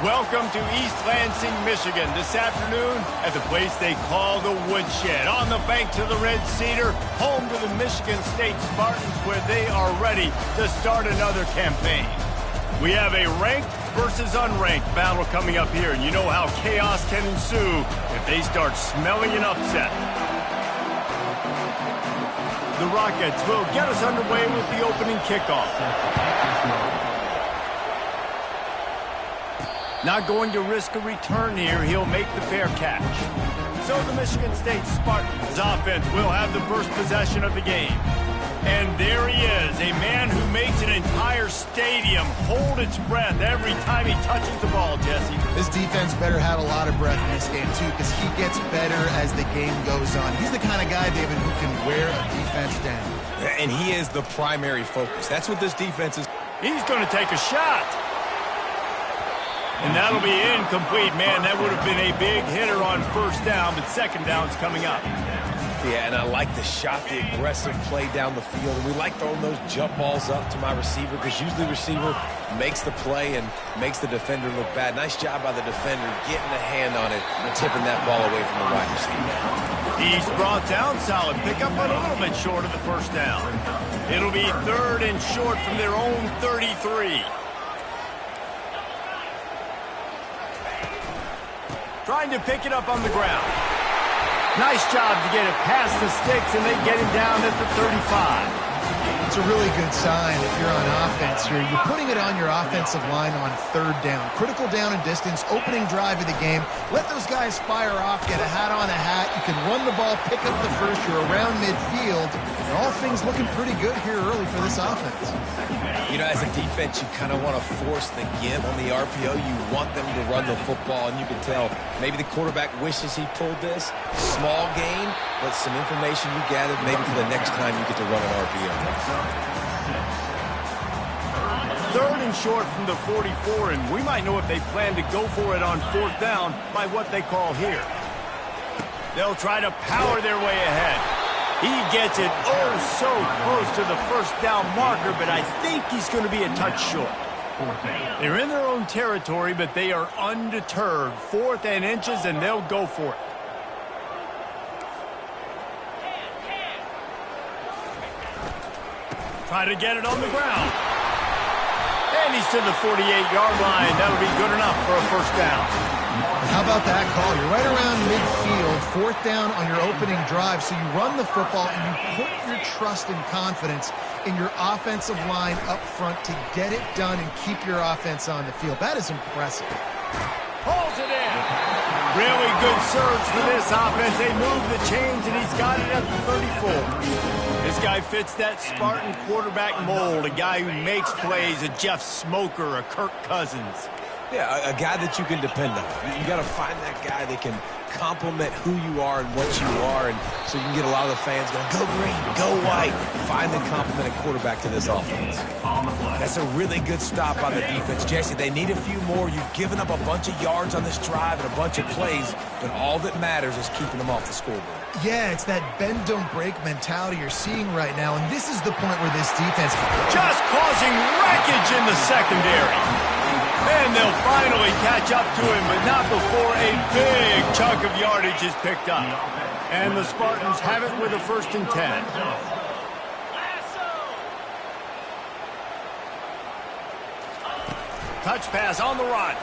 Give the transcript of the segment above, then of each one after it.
Welcome to East Lansing, Michigan. This afternoon at the place they call the Woodshed. On the banks of the Red Cedar, home to the Michigan State Spartans, where they are ready to start another campaign. We have a ranked versus unranked battle coming up here, and you know how chaos can ensue if they start smelling an upset. The Rockets will get us underway with the opening kickoff. Not going to risk a return here. He'll make the fair catch. So the Michigan State Spartans offense will have the first possession of the game. And there he is, a man who makes an entire stadium hold its breath every time he touches the ball, Jesse. This defense better have a lot of breath in this game, too, because he gets better as the game goes on. He's the kind of guy, David, who can wear a defense down. And he is the primary focus. That's what this defense is. He's going to take a shot. And that'll be incomplete. Man, that would have been a big hitter on first down, but second down's coming up. Yeah, and I like the shot, the aggressive play down the field. And we like throwing those jump balls up to my receiver because usually the receiver makes the play and makes the defender look bad. Nice job by the defender getting a hand on it and tipping that ball away from the wide receiver. He's brought down solid pickup, but a little bit short of the first down. It'll be third and short from their own 33. Trying to pick it up on the ground. Nice job to get it past the sticks, and they get him down at the 35. It's a really good sign if you're on offense here. You're putting it on your offensive line on third down. Critical down and distance, opening drive of the game. Let those guys fire off, get a hat on a hat. You can run the ball, pick up the first. You're around midfield. And all things looking pretty good here early for this offense. You know, as a defense, you kind of want to force the give on the RPO. You want them to run the football, and you can tell maybe the quarterback wishes he pulled this. Small gain, but some information you gathered maybe for the next time you get to run an RPO. Third and short from the 44, and we might know if they plan to go for it on fourth down by what they call here. They'll try to power their way ahead. He gets it oh so close to the first down marker, but I think he's going to be a touch short. They're in their own territory, but they are undeterred. Fourth and inches, and they'll go for it. Try to get it on the ground. And he's to the 48-yard line. That'll be good enough for a first down. How about that call? You're right around midfield, fourth down on your opening drive. So you run the football and you put your trust and confidence in your offensive line up front to get it done and keep your offense on the field. That is impressive. Pulls it in. Really good surge for this offense. They move the chains, and he's got it at the 34. This guy fits that Spartan quarterback mold, a guy who makes plays, a Jeff Smoker, a Kirk Cousins. Yeah, a guy that you can depend on. You got to find that guy that can complement who you are and what you are, and so you can get a lot of the fans going, go green, go white. Find the complementing quarterback to this offense. That's a really good stop by the defense. Jesse, they need a few more. You've given up a bunch of yards on this drive and a bunch of plays, but all that matters is keeping them off the scoreboard. Yeah, it's that bend, don't break mentality you're seeing right now, and this is the point where this defense just causing wreckage in the secondary. And they'll finally catch up to him, but not before a big chunk of yardage is picked up. And the Spartans have it with a 1st and 10. Touch pass on the run.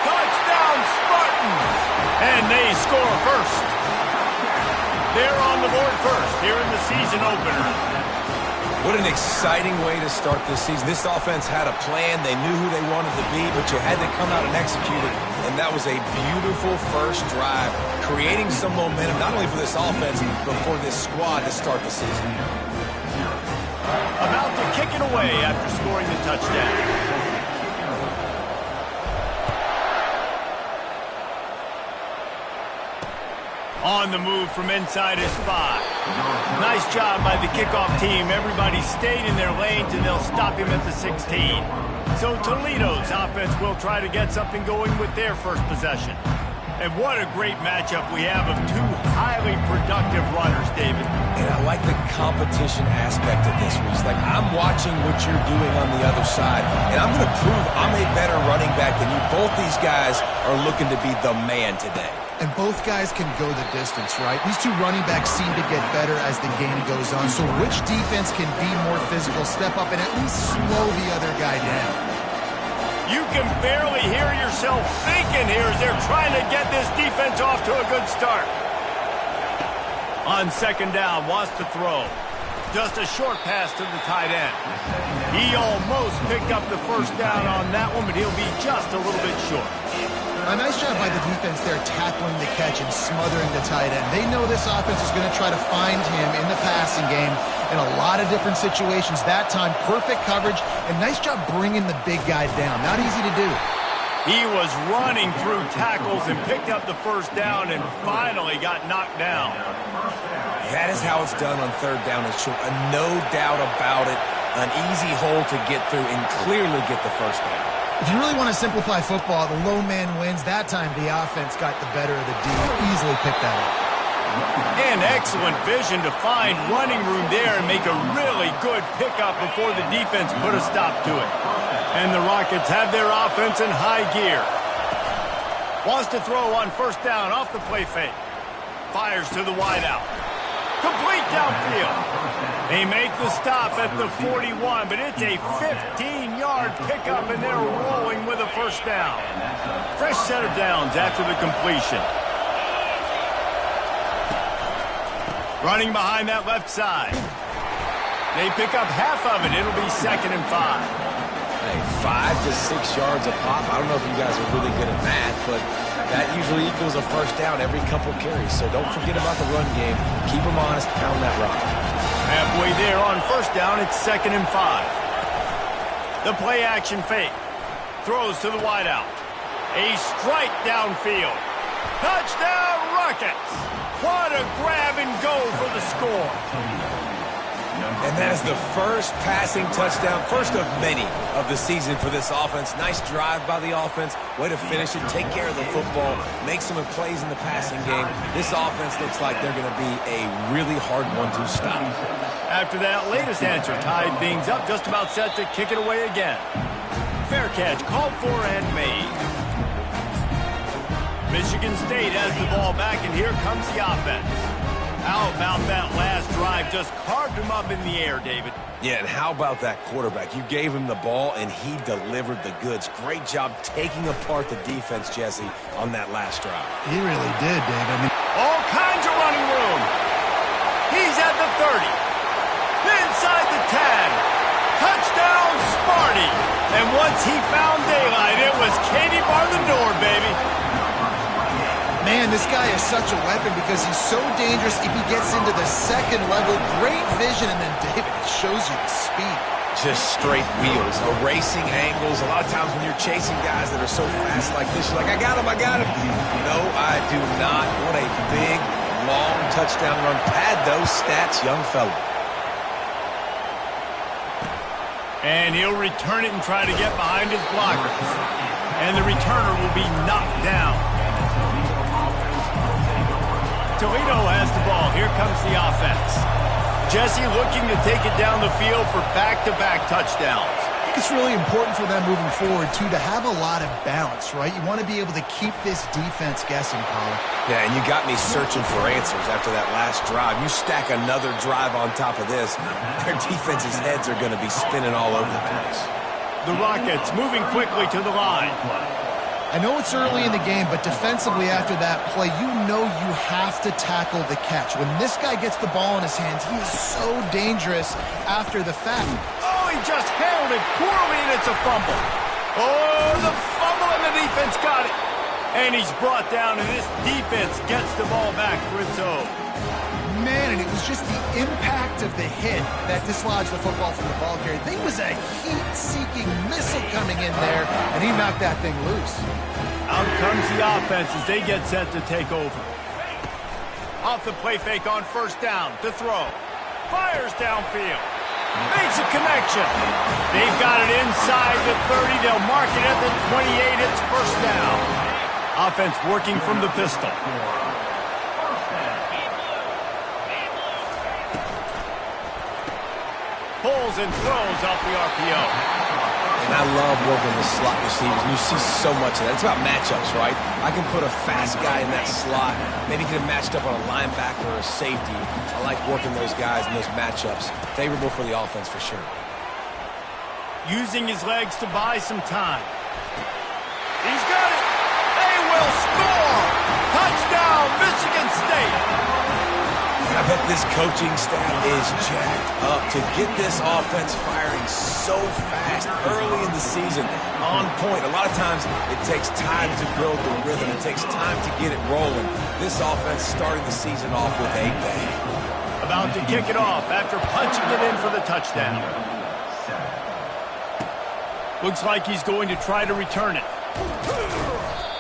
Touchdown Spartans! And they score first. They're on the board first here in the season opener. What an exciting way to start this season. This offense had a plan. They knew who they wanted to be, but you had to come out and execute it. And that was a beautiful first drive, creating some momentum, not only for this offense, but for this squad to start the season. About to kick it away after scoring the touchdown. On the move from inside his 5. Nice job by the kickoff team. Everybody stayed in their lanes, and they'll stop him at the 16. So Toledo's offense will try to get something going with their first possession. And what a great matchup we have of two highly productive runners, David. And I like the competition aspect of this, Reese. Like, I'm watching what you're doing on the other side, and I'm going to prove I'm a better running back than you. Both these guys are looking to be the man today. And both guys can go the distance, right? These two running backs seem to get better as the game goes on. So which defense can be more physical, step up, and at least slow the other guy down? You can barely hear yourself thinking here as they're trying to get this defense off to a good start. On second down, wants to throw. Just a short pass to the tight end. He almost picked up the first down on that one, but he'll be just a little bit short. A nice job by the defense there tackling the catch and smothering the tight end. They know this offense is going to try to find him in the passing game in a lot of different situations. That time, perfect coverage, and nice job bringing the big guy down. Not easy to do. He was running through tackles and picked up the first down and finally got knocked down. That is how it's done on third down and short. No doubt about it. An easy hole to get through and clearly get the first down. If you really want to simplify football, the low man wins. That time, the offense got the better of the D. Easily picked that up. And excellent vision to find running room there and make a really good pickup before the defense put a stop to it. And the Rockets have their offense in high gear. Wants to throw on first down off the play fake. Fires to the wideout. Complete downfield. They make the stop at the 41, but it's a 15-yard pickup, and they're rolling with a first down. Fresh set of downs after the completion. Running behind that left side. They pick up half of it. It'll be 2nd and 5. Hey, 5 to 6 yards a pop. I don't know if you guys are really good at math, but that usually equals a first down every couple carries. So don't forget about the run game. Keep them honest, pound that rock. Halfway there on first down, it's 2nd and 5. The play action fake. Throws to the wideout. A strike downfield. Touchdown Rockets! What a grab and go for the score. And that is the first passing touchdown, first of many of the season for this offense. Nice drive by the offense. Way to finish it, take care of the football, make some plays in the passing game. This offense looks like they're going to be a really hard one to stop. After that latest answer, tied things up, just about set to kick it away again. Fair catch, called for and made. Michigan State has the ball back, and here comes the offense. How about that last drive? Just carved him up in the air, David. Yeah, and how about that quarterback? You gave him the ball, and he delivered the goods. Great job taking apart the defense, Jesse, on that last drive. He really did, David. All kinds of running room. He's at the 30. Inside the 10. Touchdown, Sparty. And once he found daylight, it was Katie bar the door, baby. Man, this guy is such a weapon because he's so dangerous if he gets into the second level. Great vision, and then, David, it shows you the speed. Just straight wheels, erasing angles. A lot of times when you're chasing guys that are so fast like this, you're like, I got him, I got him. No, I do not. What a big, long touchdown run. Pad those stats, young fella. And he'll return it and try to get behind his blockers. And the returner will be knocked down. Toledo has the ball. Here comes the offense. Jesse looking to take it down the field for back-to-back touchdowns. I think it's really important for them moving forward, too, to have a lot of balance, right? You want to be able to keep this defense guessing, Paul. Yeah, and you got me searching for answers after that last drive. You stack another drive on top of this, their defense's heads are going to be spinning all over the place. The Rockets moving quickly to the line. I know it's early in the game, but defensively after that play, you know you have to tackle the catch. When this guy gets the ball in his hands, he is so dangerous after the fact. Oh, he just handled it poorly, and it's a fumble. Oh, the fumble, and the defense got it. And he's brought down, and this defense gets the ball back for its own. Man, and it was just the impact of the hit that dislodged the football from the ball carrier. There was a heat-seeking missile coming in there, and he knocked that thing loose. Out comes the offense as they get set to take over. Off the play fake on first down to throw. Fires downfield. Makes a connection. They've got it inside the 30. They'll mark it at the 28. It's first down. Offense working from the pistol. Pulls and throws off the RPO. And I love working the slot receivers. You see so much of that. It's about matchups, right? I can put a fast guy in that slot. Maybe get him matched up on a linebacker or a safety. I like working those guys in those matchups. Favorable for the offense for sure. Using his legs to buy some time. He's got it. They will score. Touchdown, Michigan State. I bet this coaching staff is jacked up to get this offense firing so fast early in the season, on point. A lot of times it takes time to build the rhythm. It takes time to get it rolling. This offense started the season off with a bang. About to kick it off after punching it in for the touchdown. Looks like he's going to try to return it.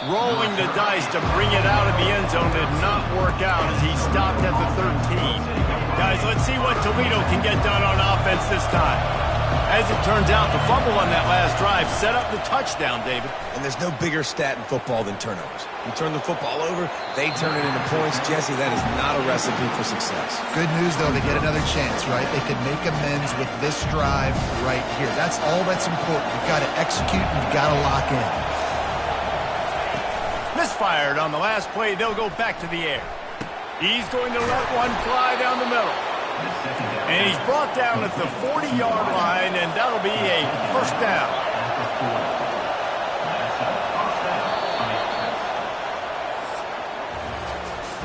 Rolling the dice to bring it out of the end zone did not work out as he stopped at the 13. Guys, let's see what Toledo can get done on offense this time. As it turns out, the fumble on that last drive set up the touchdown, David. And there's no bigger stat in football than turnovers. You turn the football over, they turn it into points. Jesse, that is not a recipe for success. Good news, though, they get another chance, right? They can make amends with this drive right here. That's all that's important. You've got to execute and you've got to lock in. Misfired on the last play. They'll go back to the air. He's going to let one fly down the middle. And he's brought down at the 40-yard line, and that'll be a first down.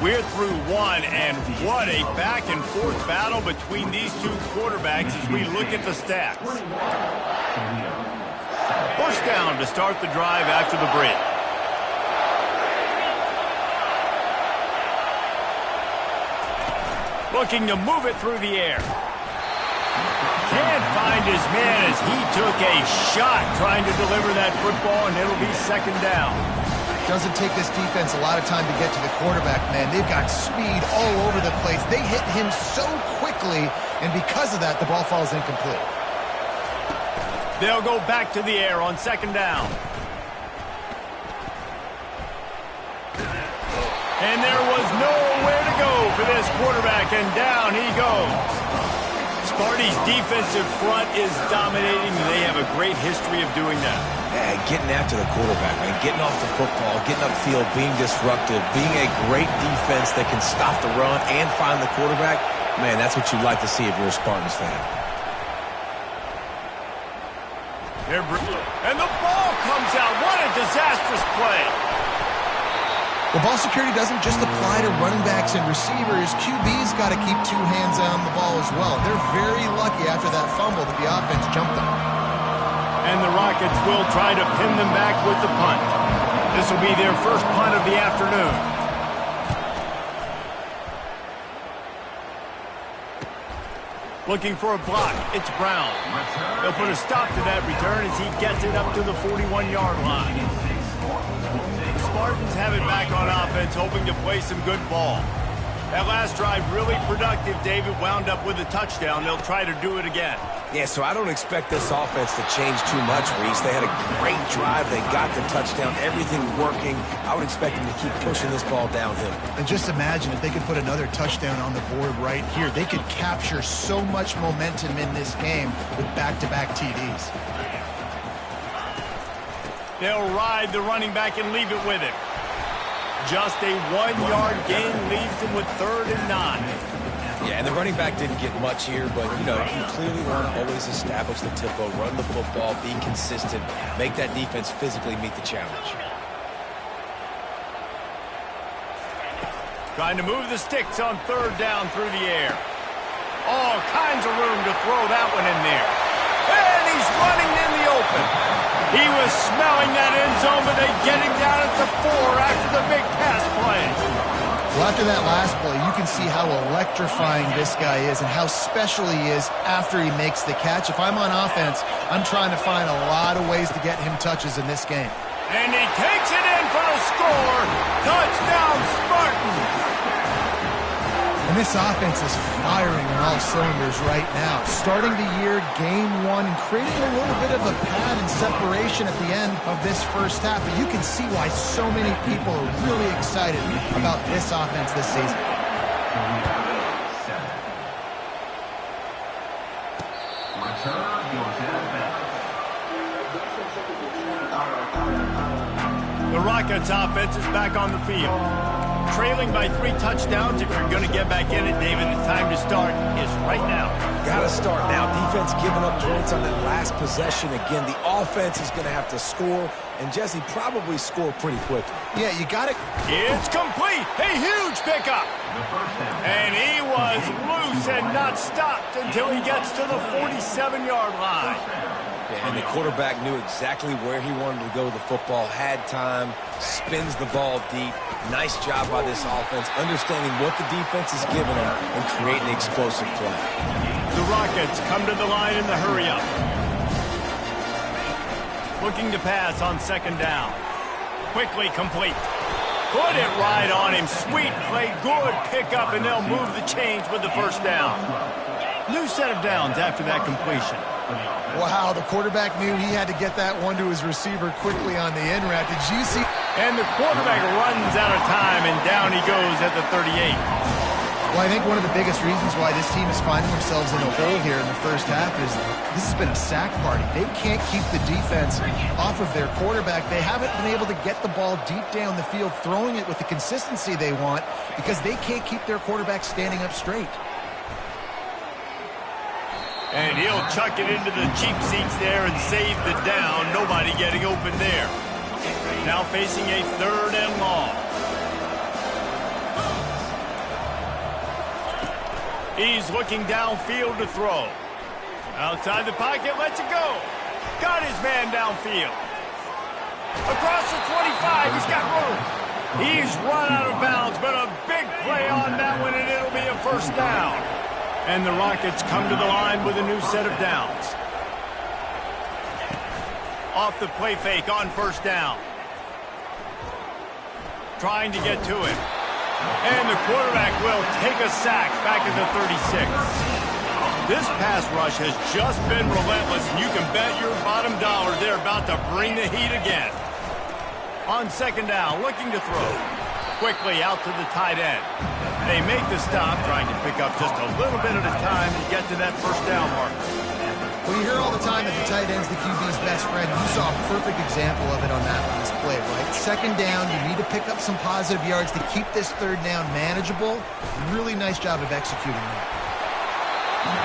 We're through one, and what a back-and-forth battle between these two quarterbacks as we look at the stats. First down to start the drive after the break. Looking to move it through the air. Can't find his man as he took a shot trying to deliver that football, and it'll be second down. Doesn't take this defense a lot of time to get to the quarterback, man. They've got speed all over the place. They hit him so quickly, and because of that, the ball falls incomplete. They'll go back to the air on second down. And there was nowhere to go for this quarterback, and down he goes. Sparty's defensive front is dominating, and they have a great history of doing that. Yeah, getting after the quarterback, man. Getting off the football, getting upfield, being disruptive, being a great defense that can stop the run and find the quarterback. Man, that's what you'd like to see if you're a Spartans fan. And the ball comes out. What a disastrous play. Well, ball security doesn't just apply to running backs and receivers. QB's got to keep two hands on the ball as well. They're very lucky after that fumble that the offense jumped them. And the Rockets will try to pin them back with the punt. This will be their first punt of the afternoon. Looking for a block. It's Brown. They'll put a stop to that return as he gets it up to the 41-yard line. Spartans have it back on offense, hoping to play some good ball. That last drive really productive. David wound up with a touchdown. They'll try to do it again. Yeah, so I don't expect this offense to change too much, Reese. They had a great drive. They got the touchdown. Everything working. I would expect them to keep pushing this ball downhill. And just imagine if they could put another touchdown on the board right here. They could capture so much momentum in this game with back-to-back TDs. They'll ride the running back and leave it with him. Just a 1-yard gain leaves him with 3rd and 9. Yeah, and the running back didn't get much here, but, you know, you clearly want to always establish the tempo, run the football, be consistent, make that defense physically meet the challenge. Trying to move the sticks on 3rd down through the air. All kinds of room to throw that one in there. And he's running in the open. He was smelling that end zone, but they get him down at the 4 after the big pass play. Well, after that last play, you can see how electrifying this guy is and how special he is after he makes the catch. If I'm on offense, I'm trying to find a lot of ways to get him touches in this game. And he takes it in for the score. Touchdown, Spartans. And this offense is firing on all cylinders right now. Starting the year, game one, and creating a little bit of a pad and separation at the end of this first half. But you can see why so many people are really excited about this offense this season. The Rockets offense is back on the field. Trailing by 3 touchdowns. If you're going to get back in it, David, the time to start is right now. Got to start now. Defense giving up points on that last possession. Again, the offense is going to have to score, and Jesse probably score pretty quickly. Yeah, you got it. It's complete. A huge pickup. And he was loose and not stopped until he gets to the 47-yard line. Yeah, and the quarterback knew exactly where he wanted to go with the football, had time, spins the ball deep. Nice job by this offense, understanding what the defense is giving them and creating the explosive play. The Rockets come to the line in the hurry-up. Looking to pass on second down. Quickly complete. Put it right on him. Sweet play, good pickup, and they'll move the chains with the first down. New set of downs after that completion. Wow, the quarterback knew he had to get that one to his receiver quickly on the in route. Did you see? And the quarterback runs out of time, and down he goes at the 38. Well, I think one of the biggest reasons why this team is finding themselves in a hole here in the first half is this has been a sack party. They can't keep the defense off of their quarterback. They haven't been able to get the ball deep down the field, throwing it with the consistency they want because they can't keep their quarterback standing up straight. And he'll chuck it into the cheap seats there and save the down. Nobody getting open there. Now facing a 3rd and long. He's looking downfield to throw. Outside the pocket, lets it go. Got his man downfield. Across the 25, he's got room. He's run out of bounds, but a big play on that one, and it'll be a first down. And the Rockets come to the line with a new set of downs. Off the play fake on first down. Trying to get to him. And the quarterback will take a sack back at the 36. This pass rush has just been relentless, and you can bet your bottom dollar they're about to bring the heat again. On second down, looking to throw. Quickly out to the tight end. They make the stop, trying to pick up just a little bit at a time to get to that first down marker. Well, you hear all the time that the tight end's the QB's best friend. You saw a perfect example of it on that last play, right? Second down, you need to pick up some positive yards to keep this 3rd down manageable. Really nice job of executing that.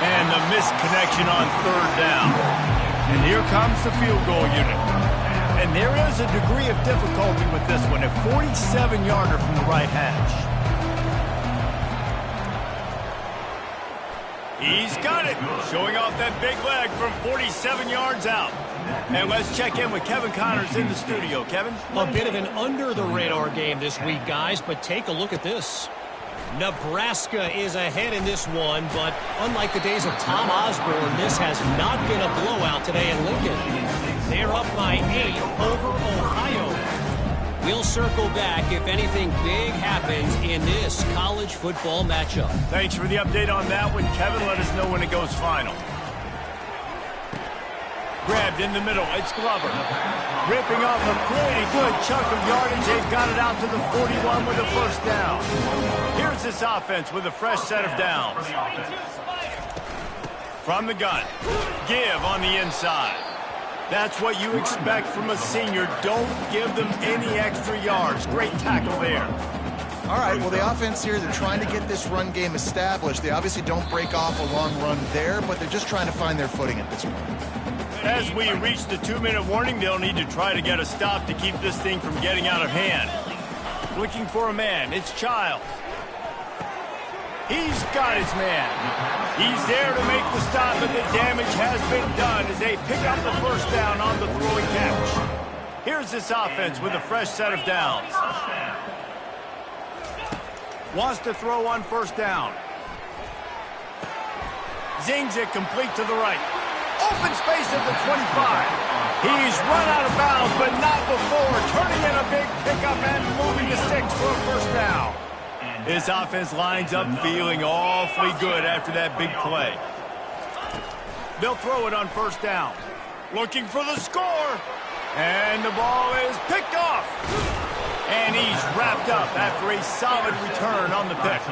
And the missed connection on 3rd down. And here comes the field goal unit. And there is a degree of difficulty with this one, a 47-yarder from the right hash. He's got it, showing off that big leg from 47 yards out. And let's check in with Kevin Connors in the studio. Kevin? A bit of an under-the-radar game this week, guys, but take a look at this. Nebraska is ahead in this one, but unlike the days of Tom Osborne, this has not been a blowout today in Lincoln. They're up by 8 over Ohio. We'll circle back if anything big happens in this college football matchup. Thanks for the update on that one, Kevin. Let us know when it goes final. Grabbed in the middle, it's Glover. Ripping off a pretty good chunk of yardage. They've got it out to the 41 with a first down. Here's this offense with a fresh set of downs. From the gun. Give on the inside. That's what you expect from a senior. Don't give them any extra yards. Great tackle there. All right, well, the offense here, they're trying to get this run game established. They obviously don't break off a long run there, but they're just trying to find their footing at this point. As we reach the 2-minute warning, they'll need to try to get a stop to keep this thing from getting out of hand. Looking for a man. It's Childs. He's got his man. He's there to make the stop, but the damage has been done as they pick up the first down on the throwing catch. Here's this offense with a fresh set of downs. Wants to throw on first down. Zings it complete to the right. Open space at the 25. He's run out of bounds, but not before. Turning in a big pickup and moving the sticks for a first down. This offense lines up feeling awfully good after that big play. They'll throw it on first down. Looking for the score. And the ball is picked off. And he's wrapped up after a solid return on the pick.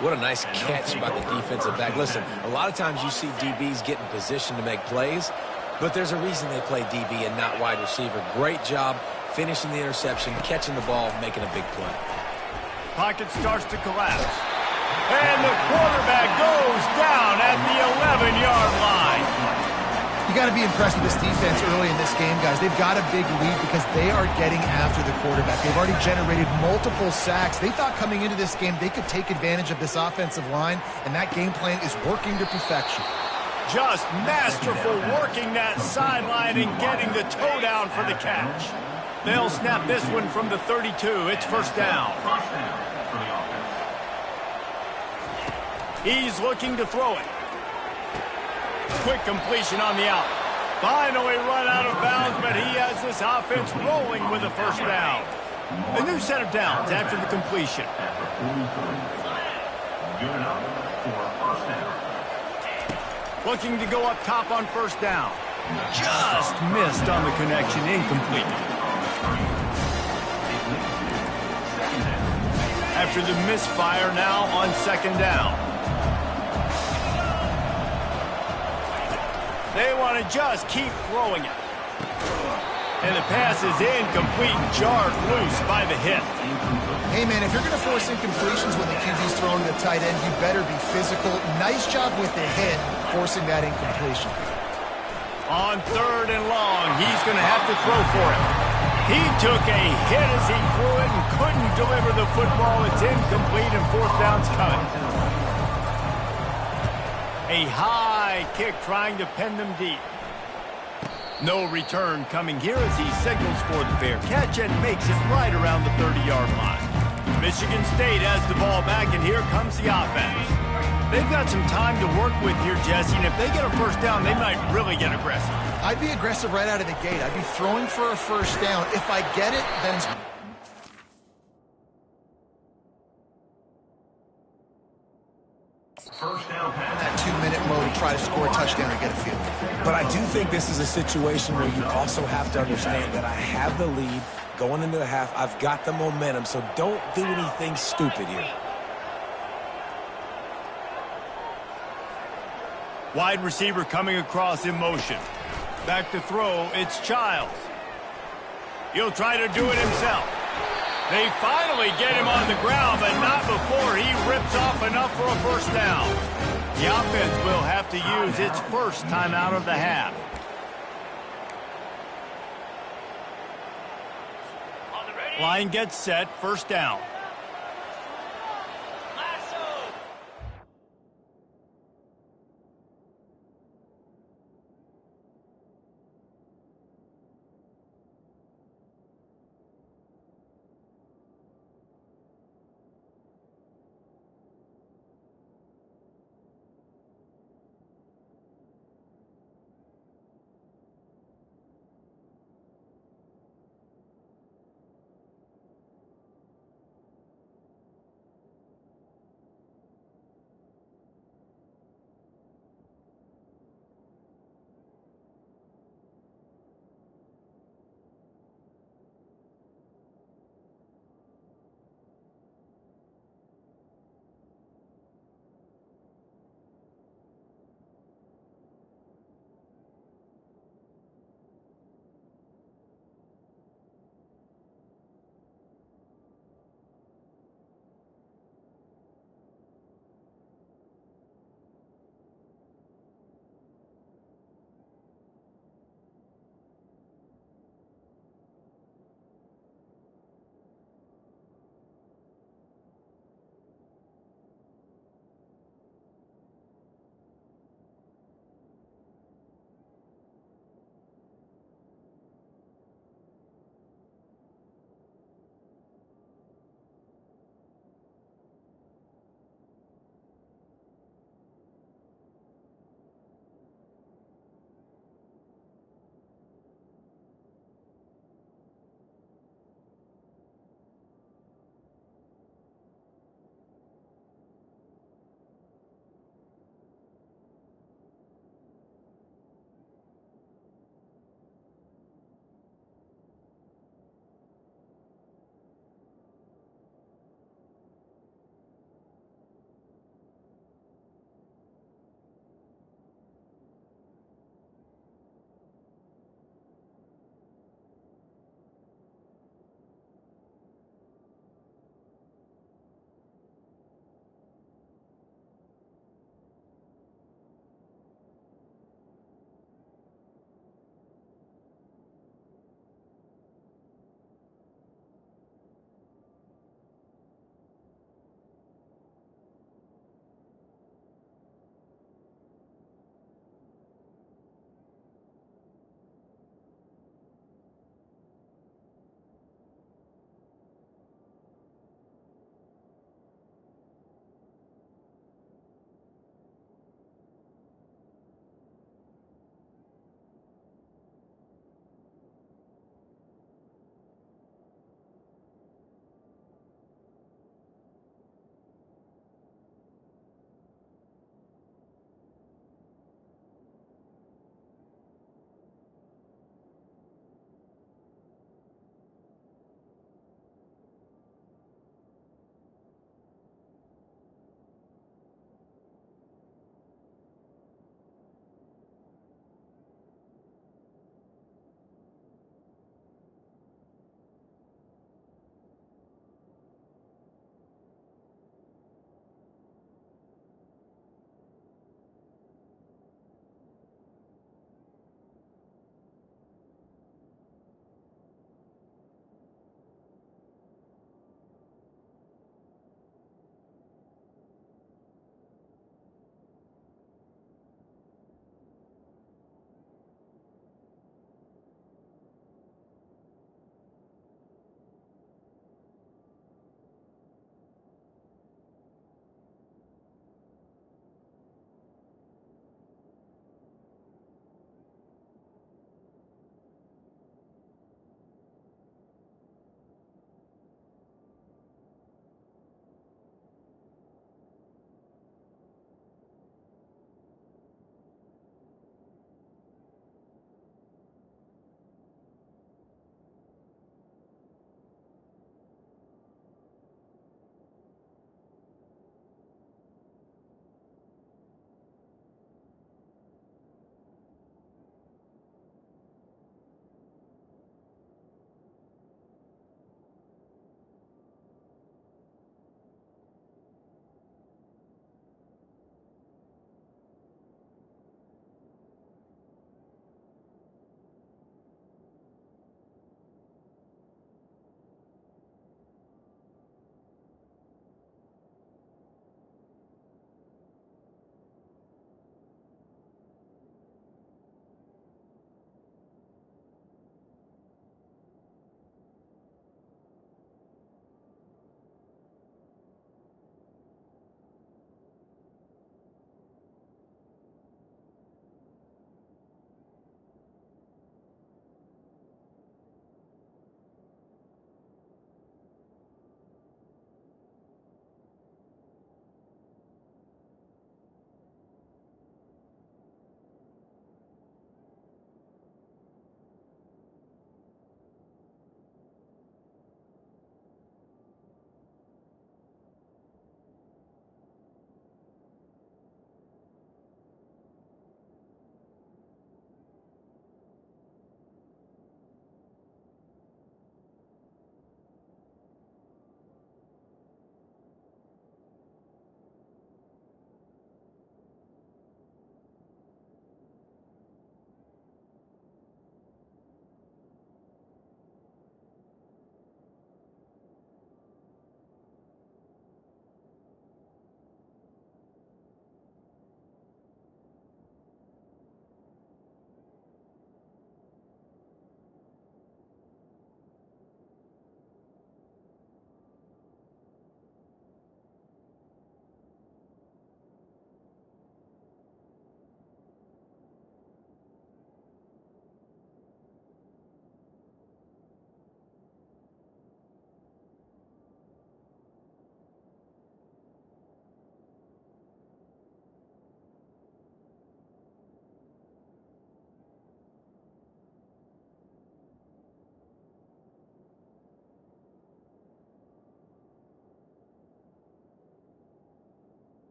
What a nice catch by the defensive back. Listen, a lot of times you see DBs get in position to make plays, but there's a reason they play DB and not wide receiver. Great job finishing the interception, catching the ball, making a big play. Pocket starts to collapse. And the quarterback goes down at the 11-yard line. You got to be impressed with this defense early in this game, guys. They've got a big lead because they are getting after the quarterback. They've already generated multiple sacks. They thought coming into this game they could take advantage of this offensive line, and that game plan is working to perfection. Just masterful working that sideline and getting the toe down for the catch. They'll snap this one from the 32. It's first down. He's looking to throw it. Quick completion on the out. Finally run out of bounds, but he has this offense rolling with a first down. A new set of downs after the completion. Looking to go up top on first down. Just missed on the connection, incomplete. After the misfire, now on second down. They want to just keep throwing it. And the pass is incomplete, jarred loose by the hit. Hey, man, if you're going to force incompletions when the QB's throwing the tight end, you better be physical. Nice job with the hit, forcing that incompletion. On third and long, he's going to have to throw for it. He took a hit as he threw it and couldn't deliver the football. It's incomplete and fourth down's coming. A high kick trying to pen them deep. No return coming here as he signals for the fair catch and makes it right around the 30-yard line. Michigan State has the ball back, and here comes the offense. They've got some time to work with here, Jesse, and if they get a first down, they might really get aggressive. I'd be aggressive right out of the gate. I'd be throwing for a first down. If I get it, then it's... that 2-minute mode to try to score a touchdown and get a field. But I do think this is a situation where you also have to understand that I have the lead going into the half. I've got the momentum, so don't do anything stupid here. Wide receiver coming across in motion. Back to throw, it's Childs. He'll try to do it himself. They finally get him on the ground, but not before he rips off enough for a first down. The offense will have to use its first timeout of the half. Line gets set, first down.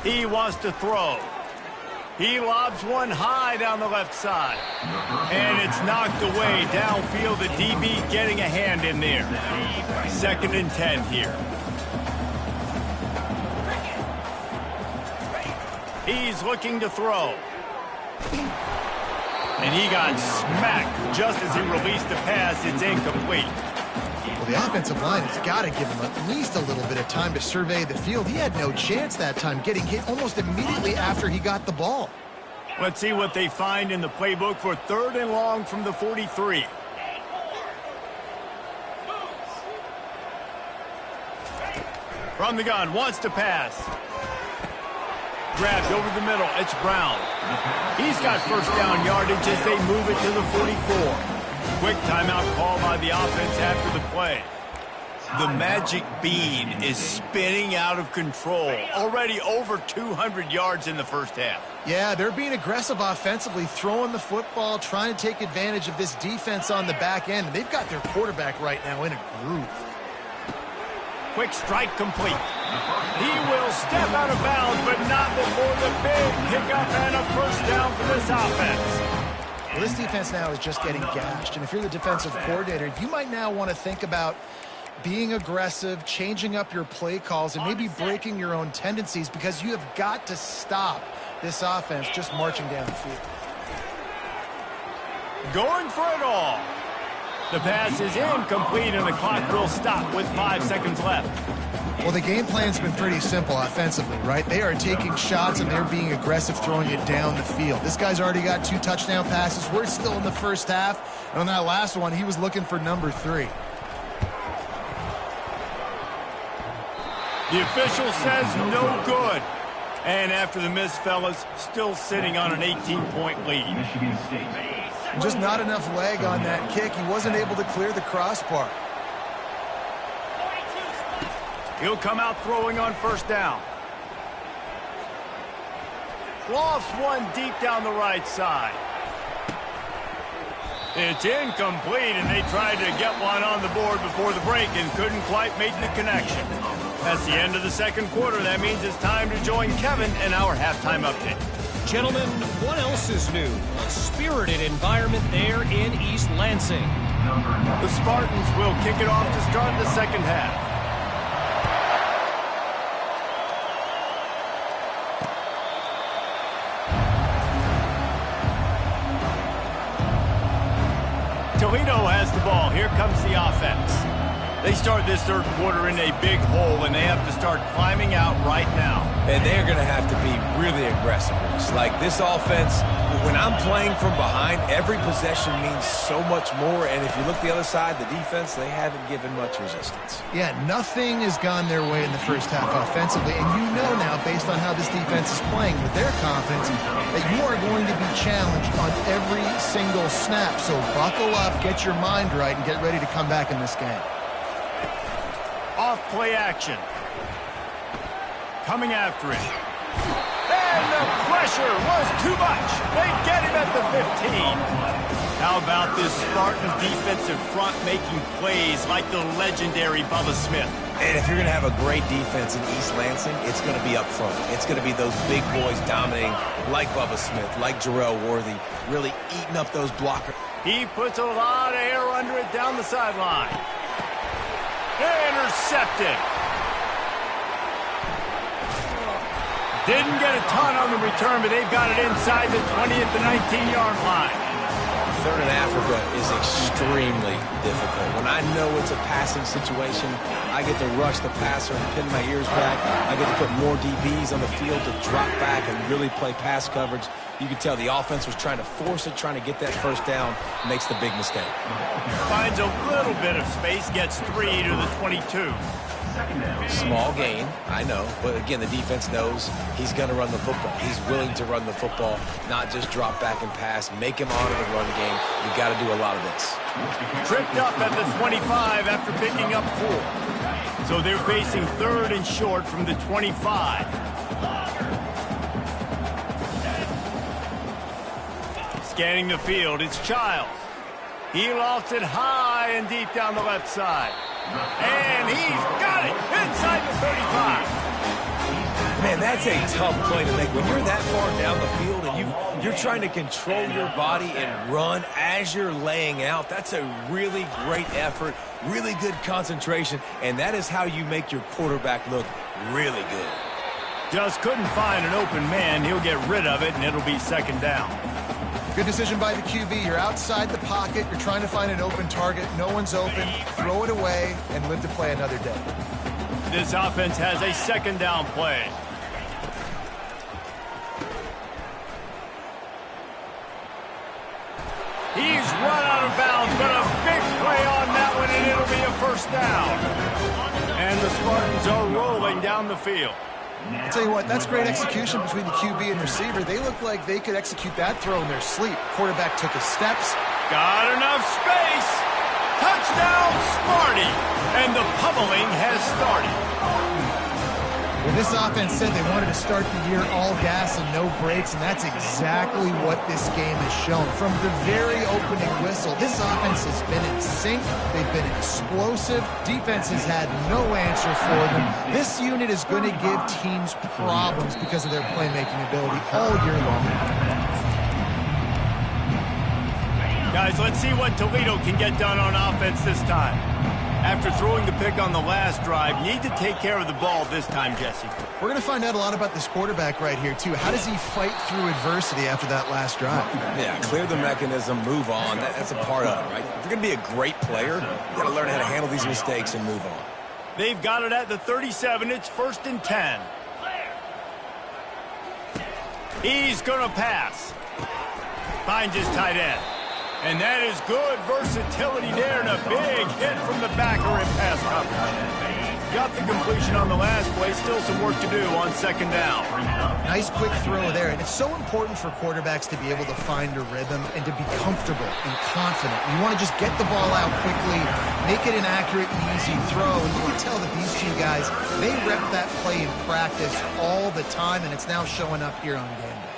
He wants to throw. He lobs one high down the left side. And it's knocked away downfield. The DB getting a hand in there. 2nd and 10 here. He's looking to throw. And he got smacked just as he released the pass. It's incomplete. Well, the offensive line has got to give him at least a little bit of time to survey the field. He had no chance that time, getting hit almost immediately after he got the ball. Let's see what they find in the playbook for 3rd and long from the 43. From the gun, wants to pass. Grabbed over the middle, it's Brown. He's got 1st down yardage as they move it to the 44. Quick timeout call by the offense after the play. The magic bean is spinning out of control. Already over 200 yards in the first half. Yeah, they're being aggressive offensively, throwing the football, trying to take advantage of this defense on the back end. And they've got their quarterback right now in a groove. Quick strike complete. He will step out of bounds, but not before the big pickup and a 1st down for this offense. Well, this defense now is just getting gashed. And if you're the defensive coordinator, you might now want to think about being aggressive, changing up your play calls, and maybe breaking your own tendencies, because you have got to stop this offense just marching down the field. Going for it all. The pass is incomplete, and the clock will stop with 5 seconds left. Well, the game plan's been pretty simple offensively, right? They are taking shots, and they're being aggressive, throwing it down the field. This guy's already got 2 touchdown passes. We're still in the first half. And on that last one, he was looking for number 3. The official says no good. And after the miss, fellas, still sitting on an 18-point lead. Michigan State. Just not enough leg on that kick. He wasn't able to clear the crossbar. He'll come out throwing on 1st down. Lofts one deep down the right side. It's incomplete, and they tried to get one on the board before the break and couldn't quite make the connection. That's the end of the 2nd quarter. That means it's time to join Kevin in our halftime update. Gentlemen, what else is new? A spirited environment there in East Lansing. The Spartans will kick it off to start the 2nd half. Toledo has the ball. Here comes the offense. They start this 3rd quarter in a big hole, and they have to start climbing out right now. And they're going to have to be really aggressive. It's like this offense, when I'm playing from behind, every possession means so much more. And if you look the other side, the defense, they haven't given much resistance. Yeah, nothing has gone their way in the first half offensively. And you know now, based on how this defense is playing with their confidence, that you are going to be challenged on every single snap. So buckle up, get your mind right, and get ready to come back in this game. Off play action. Coming after him. And the pressure was too much. They get him at the 15. How about this Spartan defensive front making plays like the legendary Bubba Smith? And if you're going to have a great defense in East Lansing, it's going to be up front. It's going to be those big boys dominating like Bubba Smith, like Jarrell Worthy, really eating up those blockers. He puts a lot of air under it down the sideline. Intercepted. Didn't get a ton on the return, but they've got it inside the 20 at the 19-yard line. 3rd and Africa is extremely difficult. When I know it's a passing situation, I get to rush the passer and pin my ears back. I get to put more DBs on the field to drop back and really play pass coverage. You can tell the offense was trying to force it, trying to get that 1st down, makes the big mistake. Finds a little bit of space, gets 3 to the 22. Small gain, I know, but again, the defense knows he's going to run the football. He's willing to run the football, not just drop back and pass, make him honor the run game. You've got to do a lot of this. Tripped up at the 25 after picking up 4. So they're facing 3rd and short from the 25. Scanning the field, it's Childs. He lofts it high and deep down the left side. And he's got it inside the 35. Man, that's a tough play to make. When you're that far down the field and you're trying to control your body and run as you're laying out, that's a really great effort, really good concentration, and that is how you make your quarterback look really good. Just couldn't find an open man. He'll get rid of it, and it'll be second down. Good decision by the QB. You're outside the pocket. You're trying to find an open target. No one's open. Throw it away and live to play another day. This offense has a second down play. He's run out of bounds, but a big play on that one, and it'll be a first down. And the Spartans are rolling down the field. I'll tell you what, that's great execution between the QB and receiver. They look like they could execute that throw in their sleep. Quarterback took his steps. Got enough space. Touchdown, Sparty. And the pummeling has started. Well, this offense said they wanted to start the year all gas and no brakes, and that's exactly what this game has shown. From the very opening whistle, this offense has been in sync. They've been explosive. Defense has had no answer for them. This unit is going to give teams problems because of their playmaking ability all year long. Guys, let's see what Toledo can get done on offense this time. After throwing the pick on the last drive, need to take care of the ball this time, Jesse. We're going to find out a lot about this quarterback right here, too. How does he fight through adversity after that last drive? Yeah, clear the mechanism, move on. That's a part of it, right? If you're going to be a great player, you've got to learn how to handle these mistakes and move on. They've got it at the 37. It's 1st and 10. He's going to pass. Finds his tight end. And that is good versatility there, and a big hit from the backer in pass coverage. Got the completion on the last play. Still some work to do on second down. Nice quick throw there, and it's so important for quarterbacks to be able to find a rhythm and to be comfortable and confident. You want to just get the ball out quickly, make it an accurate and easy throw, and you can tell that these two guys, they rep that play in practice all the time, and it's now showing up here on game day.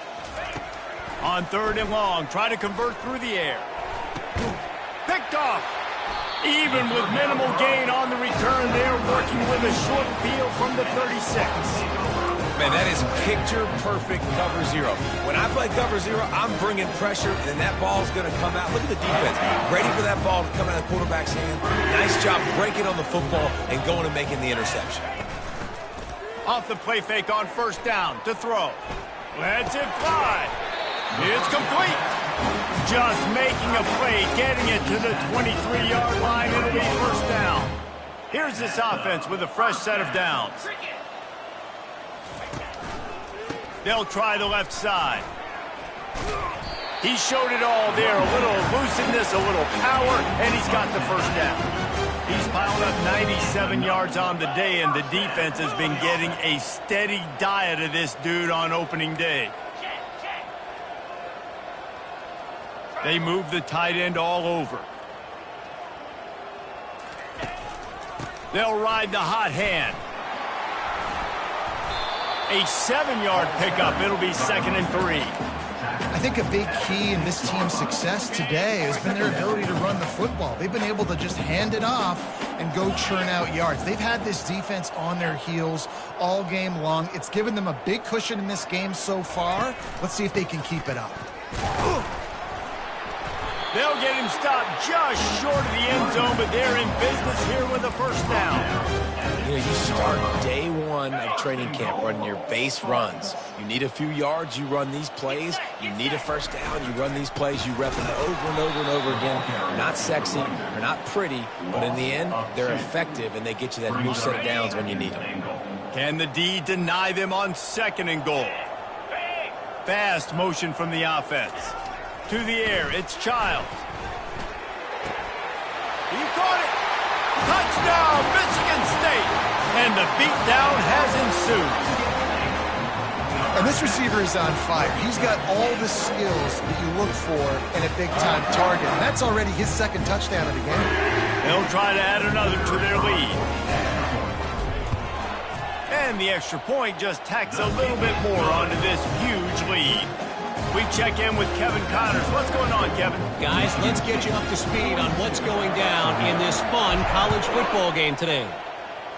On 3rd and long, try to convert through the air. Picked off. Even with minimal gain on the return, they're working with a short field from the 36. Man, that is picture-perfect cover zero. When I play cover zero, I'm bringing pressure, and that ball's going to come out. Look at the defense. Ready for that ball to come out of the quarterback's hand. Nice job breaking on the football and going and making the interception. Off the play fake on 1st down to throw. Lets it fly. It's complete. Just making a play, getting it to the 23-yard line. It'll be 1st down. Here's this offense with a fresh set of downs. They'll try the left side. He showed it all there. A little looseness, a little power, and he's got the 1st down. He's piled up 97 yards on the day, and the defense has been getting a steady diet of this dude on opening day. They move the tight end all over. They'll ride the hot hand. A 7-yard pickup. It'll be 2nd and 3. I think a big key in this team's success today has been their ability to run the football. They've been able to just hand it off and go churn out yards. They've had this defense on their heels all game long. It's given them a big cushion in this game so far. Let's see if they can keep it up. They'll get him stopped just short of the end zone, but they're in business here with a 1st down. You know, you start day one of training camp running your base runs. You need a few yards, you run these plays. You need a 1st down, you run these plays. You rep them over and over and over again. They're not sexy, they're not pretty, but in the end, they're effective, and they get you that new set of downs when you need them. Can the D deny them on 2nd and goal? Fast motion from the offense. To the air, it's Childs. He caught it. Touchdown, Michigan State. And the beatdown has ensued. And this receiver is on fire. He's got all the skills that you look for in a big-time target. And that's already his 2nd touchdown of the game. They'll try to add another to their lead. And the extra point just tacks a little bit more onto this huge lead. We check in with Kevin Connors. What's going on, Kevin? Guys, let's get you up to speed on what's going down in this fun college football game today.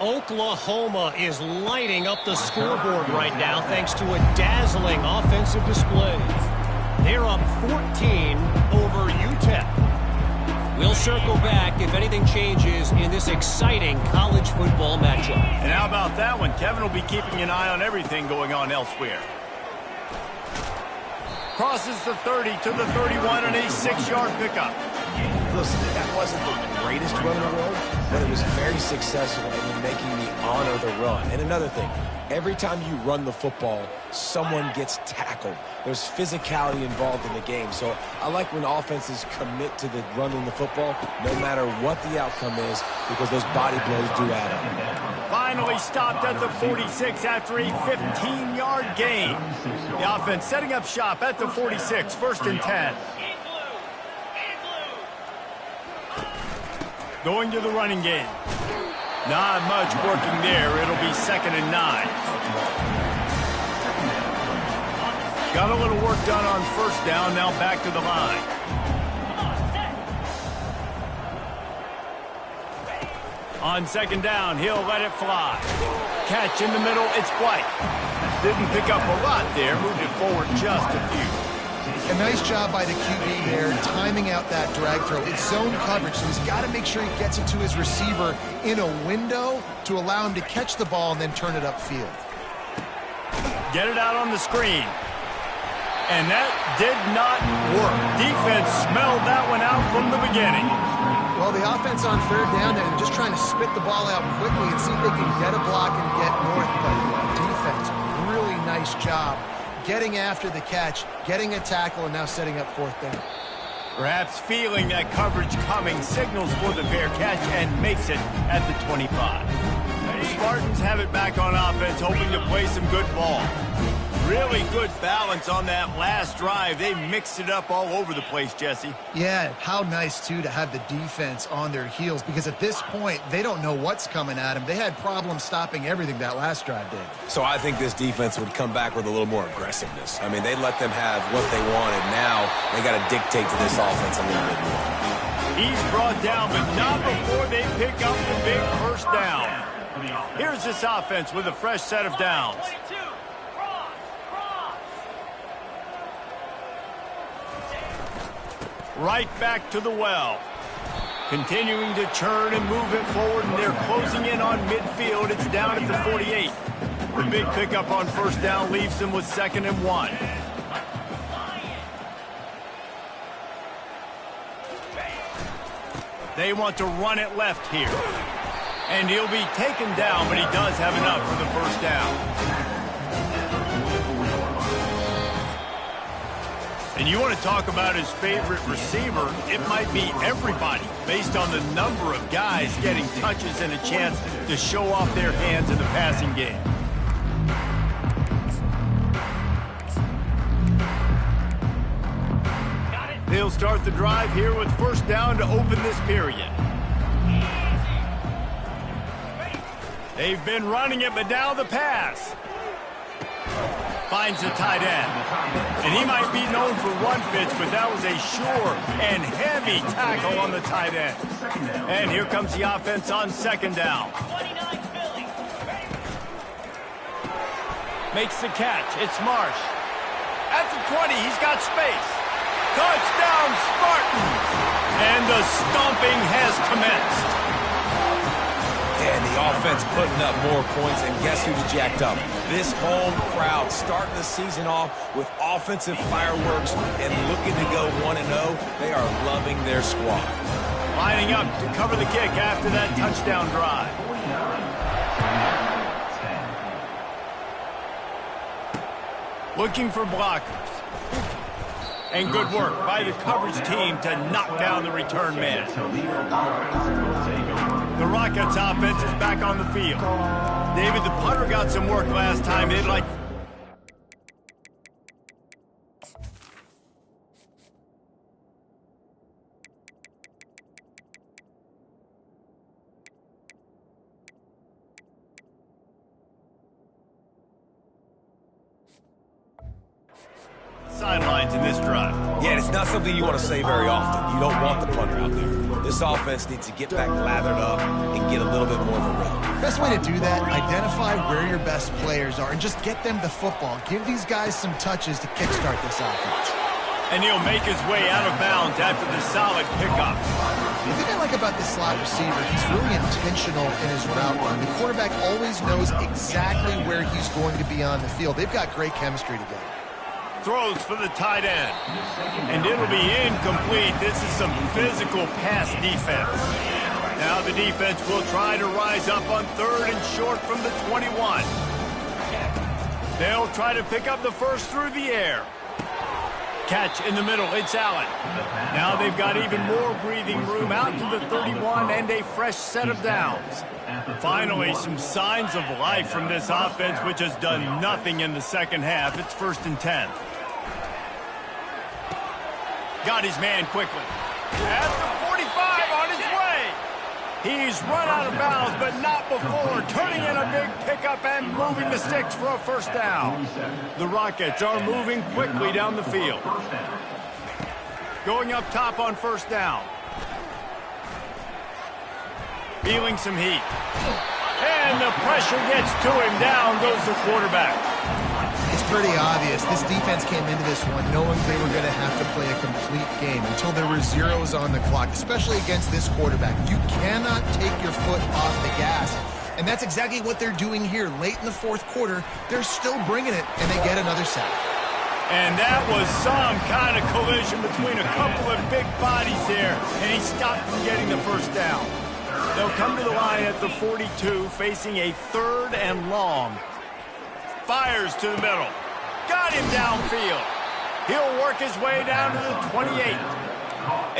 Oklahoma is lighting up the scoreboard right now thanks to a dazzling offensive display. They're up 14 over UTEP. We'll circle back if anything changes in this exciting college football matchup. And how about that one? Kevin will be keeping an eye on everything going on elsewhere. Crosses the 30 to the 31 and a 6-yard pickup. Listen, that wasn't the greatest run in the world, but it was very successful in making me honor the run. And another thing, every time you run the football, someone gets tackled. There's physicality involved in the game. So I like when offenses commit to the running the football, no matter what the outcome is, because those body blows do add up. Finally stopped at the 46 after a 15-yard gain. The offense setting up shop at the 46, 1st and 10. Going to the running game. Not much working there. It'll be 2nd and 9. Got a little work done on 1st down. Now back to the line. On 2nd down, he'll let it fly. Catch in the middle. It's White. Didn't pick up a lot there. Moved it forward just a few. A nice job by the QB there, timing out that drag throw. It's zone coverage, so he's got to make sure he gets it to his receiver in a window to allow him to catch the ball and then turn it upfield. Get it out on the screen. And that did not work. Defense smelled that one out from the beginning. Well, the offense on 3rd down, they're just trying to spit the ball out quickly and see if they can get a block and get north. But defense, really nice job getting after the catch, getting a tackle, and now setting up 4th down. Perhaps feeling that coverage coming, signals for the fair catch and makes it at the 25. The Spartans have it back on offense, hoping to play some good ball. Really good balance on that last drive. They mixed it up all over the place, Jesse. Yeah, how nice, too, to have the defense on their heels, because at this point, they don't know what's coming at them. They had problems stopping everything that last drive did. So I think this defense would come back with a little more aggressiveness. I mean, they let them have what they wanted. Now they got to dictate to this offense a little bit more. He's brought down, but not before they pick up the big 1st down. Here's this offense with a fresh set of downs. Right back to the well. Continuing to churn and move it forward, and they're closing in on midfield. It's down at the 48. The big pickup on 1st down leaves them with 2nd and 1. They want to run it left here. And he'll be taken down, but he does have enough for the 1st down. And you want to talk about his favorite receiver, it might be everybody based on the number of guys getting touches and a chance to show off their hands in the passing game. They'll start the drive here with 1st down to open this period. They've been running it, but now the pass. Finds the tight end. And he might be known for run fits, but that was a sure and heavy tackle on the tight end. And here comes the offense on 2nd down. Makes the catch. It's Marsh. At the 20, he's got space. Touchdown, Spartans! And the stomping has commenced. And the offense putting up more points, and guess who's jacked up? This home crowd starting the season off with offensive fireworks and looking to go 1-0. They are loving their squad. Lining up to cover the kick after that touchdown drive. Looking for blockers. And good work by the coverage team to knock down the return man. The Rockets offense is back on the field. David, the punter got some work last time. They'd like... sidelines in this drive. Yeah, it's not something you want to say very often. You don't want the punter out there. This offense needs to get back lathered up and get a little bit more of a rhythm. Best way to do that, identify where your best players are and just get them the football. Give these guys some touches to kickstart this offense. And he'll make his way out of bounds after the solid pickup. The thing I like about this slot receiver, he's really intentional in his route run. The quarterback always knows exactly where he's going to be on the field. They've got great chemistry together. Throws for the tight end. And it'll be incomplete. This is some physical pass defense. Now the defense will try to rise up on 3rd and short from the 21. They'll try to pick up the first through the air. Catch in the middle, it's Allen. Now they've got even more breathing room out to the 31 and a fresh set of downs. Finally, some signs of life from this offense, which has done nothing in the second half. It's 1st and 10. Got his man quickly. At the 45 on his way. He's run out of bounds, but not before. Turning in a big pickup and moving the sticks for a first down. The Rockets are moving quickly down the field. Going up top on first down. Feeling some heat. And the pressure gets to him. Down goes the quarterback. It's pretty obvious. This defense came into this one knowing they were going to have to play a complete game until there were zeros on the clock, especially against this quarterback. You cannot take your foot off the gas, and that's exactly what they're doing here. Late in the 4th quarter, they're still bringing it, and they get another sack. And that was some kind of collision between a couple of big bodies there, and he stopped from getting the first down. They'll come to the line at the 42, facing a 3rd and long. Fires to the middle. Got him downfield. He'll work his way down to the 28.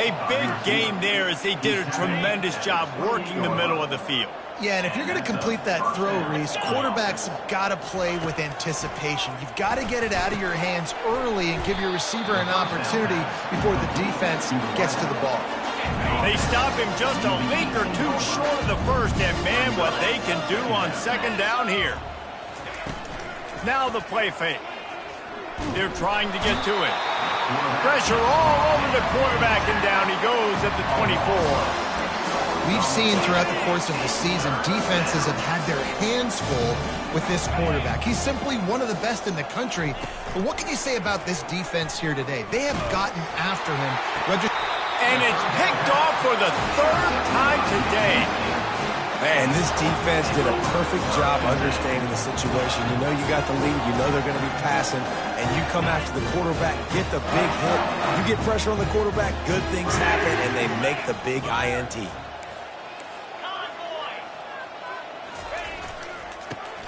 A big game there as they did a tremendous job working the middle of the field. Yeah, and if you're going to complete that throw, Reese, quarterbacks have got to play with anticipation. You've got to get it out of your hands early and give your receiver an opportunity before the defense gets to the ball. They stop him just a league or two short of the first, and man, what they can do on 2nd down here. Now the play fake. They're trying to get to it. Pressure all over the quarterback, and down he goes at the 24. We've seen throughout the course of the season, defenses have had their hands full with this quarterback. He's simply one of the best in the country. But what can you say about this defense here today? They have gotten after him. And it's picked off for the 3rd time today. Man, this defense did a perfect job understanding the situation. You know you got the lead. You know they're going to be passing. And you come after the quarterback, get the big hit. You get pressure on the quarterback, good things happen, and they make the big INT.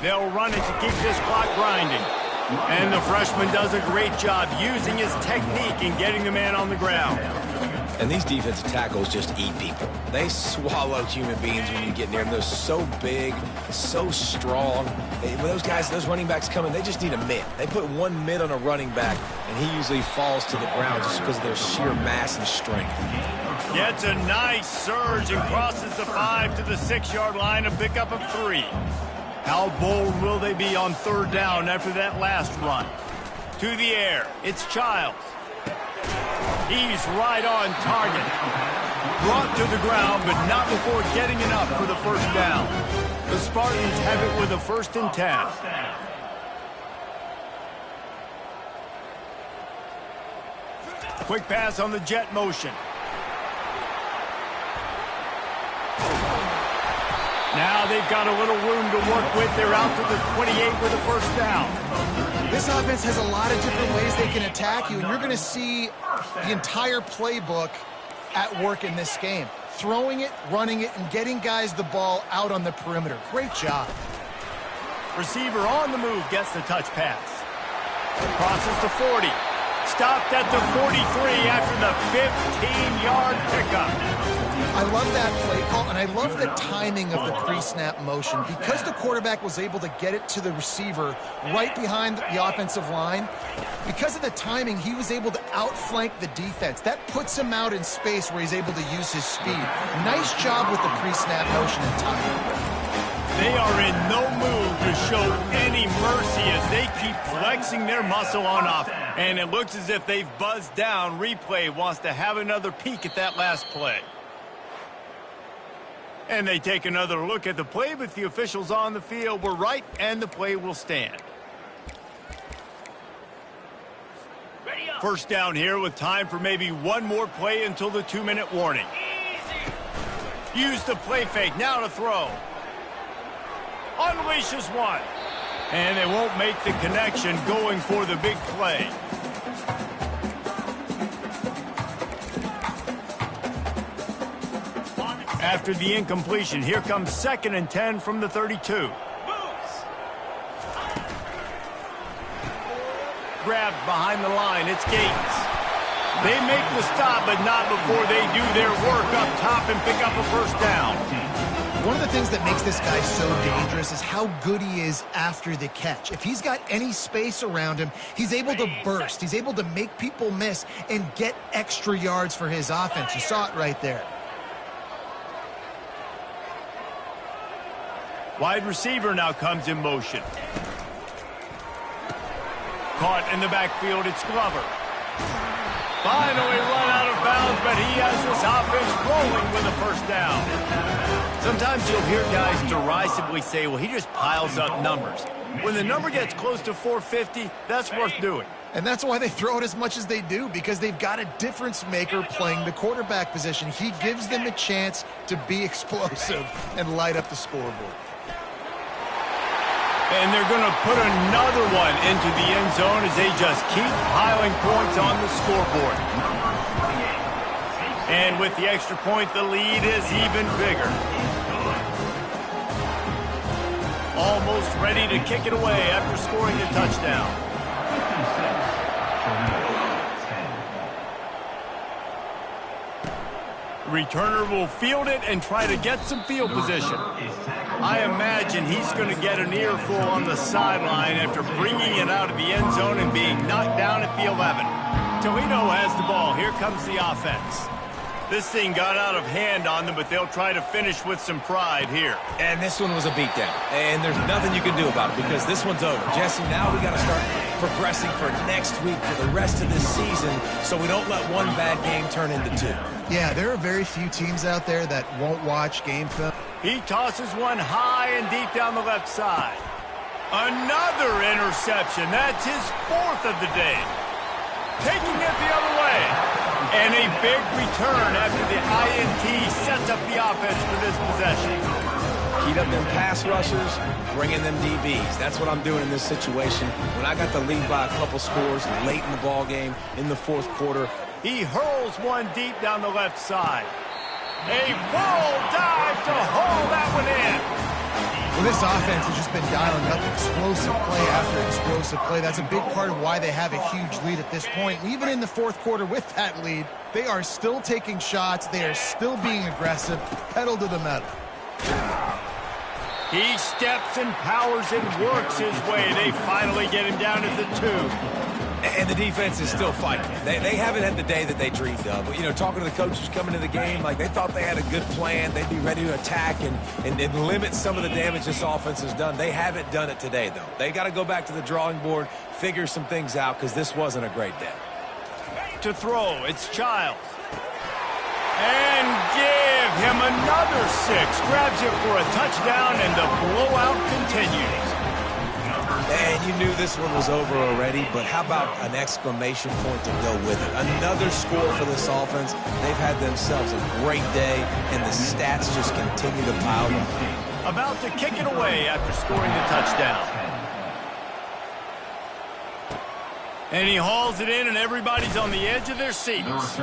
They'll run it to keep this clock grinding. And the freshman does a great job using his technique and getting the man on the ground. And these defensive tackles just eat people. They swallow human beings when you get near them. They're so big, so strong. When those guys, those running backs come in, they just need a mid. They put one mid on a running back, and he usually falls to the ground just because of their sheer mass and strength. Gets a nice surge and crosses the 5 to the 6-yard line, a pickup of 3. How bold will they be on 3rd down after that last run? To the air, it's Childs. He's right on target. Brought to the ground, but not before getting enough for the first down. The Spartans have it with a 1st and 10. Quick pass on the jet motion. Now they've got a little room to work with. They're out to the 28 with a first down. This offense has a lot of different ways they can attack you, and you're going to see the entire playbook at work in this game. Throwing it, running it, and getting guys the ball out on the perimeter. Great job. Receiver on the move gets the touch pass. Crosses the 40. Stopped at the 43 after the 15-yard pickup. I love that play call, and I love the timing of the pre-snap motion. Because the quarterback was able to get it to the receiver right behind the offensive line, because of the timing, he was able to outflank the defense. That puts him out in space where he's able to use his speed. Nice job with the pre-snap motion and timing. They are in no mood to show any mercy as they keep flexing their muscle on offense. And it looks as if they've buzzed down. Replay wants to have another peek at that last play. And they take another look at the play, but the officials on the field were right, and the play will stand. First down here with time for maybe one more play until the 2-minute warning. Use the play fake, now to throw. Unleashes one. And they won't make the connection going for the big play. After the incompletion, here comes 2nd and 10 from the 32. Grabbed behind the line, it's Gates. They make the stop, but not before they do their work up top and pick up a first down. One of the things that makes this guy so dangerous is how good he is after the catch. If he's got any space around him, he's able to burst. He's able to make people miss and get extra yards for his offense. You saw it right there. Wide receiver now comes in motion. Caught in the backfield, it's Glover. Finally run out of bounds, but he has this offense rolling with a first down. Sometimes you'll hear guys derisively say, well, he just piles up numbers. When the number gets close to 450, that's worth doing. And that's why they throw it as much as they do, because they've got a difference maker playing the quarterback position. He gives them a chance to be explosive and light up the scoreboard. And they're going to put another one into the end zone as they just keep piling points on the scoreboard. And with the extra point, the lead is even bigger. Almost ready to kick it away after scoring the touchdown. The returner will field it and try to get some field position. I imagine he's going to get an earful on the sideline after bringing it out of the end zone and being knocked down at the 11. Toledo has the ball. Here comes the offense. This thing got out of hand on them, but they'll try to finish with some pride here. And this one was a beatdown. And there's nothing you can do about it because this one's over. Jesse, now we got to start progressing for next week for the rest of this season so we don't let one bad game turn into two. Yeah, there are very few teams out there that won't watch game film. He tosses one high and deep down the left side. Another interception. That's his 4th of the day. Taking it the other way. And a big return after the INT sets up the offense for this possession. Heat up them pass rushers, bring in them DBs. That's what I'm doing in this situation. When I got the lead by a couple scores late in the ball game in the 4th quarter, he hurls one deep down the left side. A full dive to haul that one in. Well, this offense has just been dialing up explosive play after explosive play. That's a big part of why they have a huge lead at this point. Even in the 4th quarter with that lead, they are still taking shots. They are still being aggressive. Pedal to the metal. He steps and powers and works his way. They finally get him down at the 2. And the defense is still fighting. They haven't had the day that they dreamed of. But, you know, talking to the coaches coming to the game, like they thought they had a good plan. They'd be ready to attack and limit some of the damage this offense has done. They haven't done it today, though. They got to go back to the drawing board, figure some things out, because this wasn't a great day. To throw, it's Childs. And give him another 6. Grabs it for a touchdown, and the blowout continues. And you knew this one was over already, but how about an exclamation point to go with it? Another score for this offense. They've had themselves a great day, and the stats just continue to pile up. About to kick it away after scoring the touchdown. And he hauls it in, and everybody's on the edge of their seats.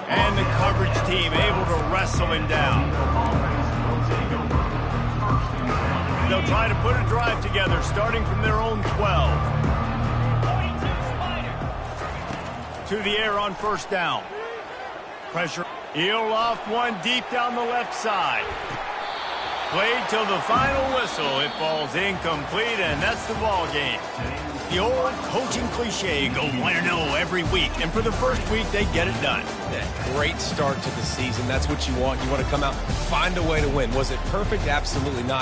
And the coverage team able to wrestle him down. They'll try to put a drive together, starting from their own 12. To the air on first down. Pressure. He'll loft one deep down the left side. Played till the final whistle. It falls incomplete, and that's the ball game. The old coaching cliche, go 1-0 every week. And for the first week, they get it done. Great start to the season. That's what you want. You want to come out, find a way to win. Was it perfect? Absolutely not.